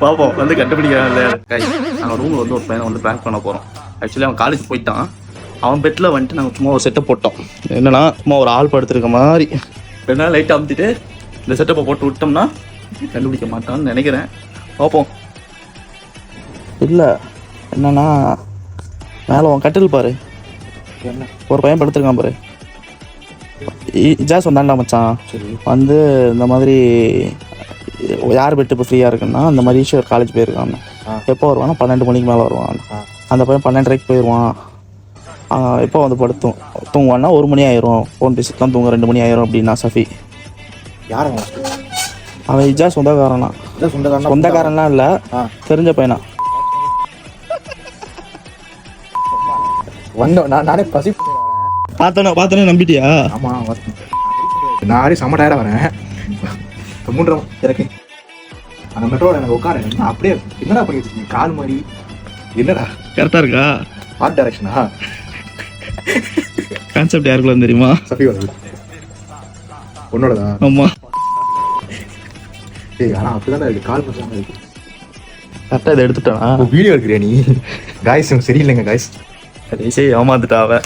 பார்ப்போம் வந்து கண்டுபிடிக்கிறான் இல்லையா. நாங்கள் ரூமில் வந்து ஒரு பையனை வந்து ப்ராங்க் பண்ண போகிறோம். ஆக்சுவலி அவன் காலேஜ் போயிட்டான். அவன் பெட்டில் வந்துட்டு நாங்கள் சும்மா ஒரு செட்டப் போட்டோம். என்னன்னா சும்மா ஒரு ஆள் படுத்துருக்க மாதிரி ரெண்டு லைட்டாக அமுத்திட்டு இந்த செட்டப்பை போட்டு விட்டோம்னா கண்டுபிடிக்க மாட்டான்னு நினைக்கிறேன். பார்ப்போம். இல்லை என்னன்னா மேலே உன் கட்டில் பாரு, ஒரு பையன் படுத்துருக்கான் பாரு. ஜாஸ் வந்தாண்டா மச்சான். வந்து இந்த மாதிரி யார் பெட்டு இப்போ ஃப்ரீயாக இருக்குன்னா அந்த மாதிரி ஈஸ்வர் காலேஜ் போயிருக்கான். எப்போ வருவான்னா 12 மணிக்கு மேலே வருவான். அந்த பையன் 12:30 போயிடுவான். எப்போ வந்து தூங்குவான்னா 1 மணி ஆயிரும். ஃபோன் பேசிட்டுலாம் தூங்க 2 மணி ஆயிரும் அப்படின்னா சஃபி. யார் அவன் இஜாஸ் சொந்தக்காரனா? சொந்தக்காரன்லாம் இல்லை, தெரிஞ்ச பையனா. நானே பசி பார்த்தோன்னே நம்பிட்டியா? ஆமாம், நானே செம்ம டயர்டாக வரேன். மூன்றம் எனக்கு அந்த மெட்ரோவில் எனக்கு உட்கார அப்படியே என்னடா பண்ணி வச்சுருக்கீங்க கால் மாதிரி? என்னடா கரெக்டாக இருக்கா? ஆர்ட் டைரக்ஷனா? கான்செப்ட் யாருக்குலாம் தெரியுமா? சஃபியோட உன்னோடதா? ஆமாம். ஆனால் அப்படிதான் இருக்கு, கால் மட்டும் தான் இருக்கு. கரெக்டாக இதை எடுத்துட்டானா? வீடியோ எடுக்கிறியா நீ? காய்ஸ் சரியில்லைங்க காய்ஸ். கடைசி ஏமாந்துட்டா அவன்.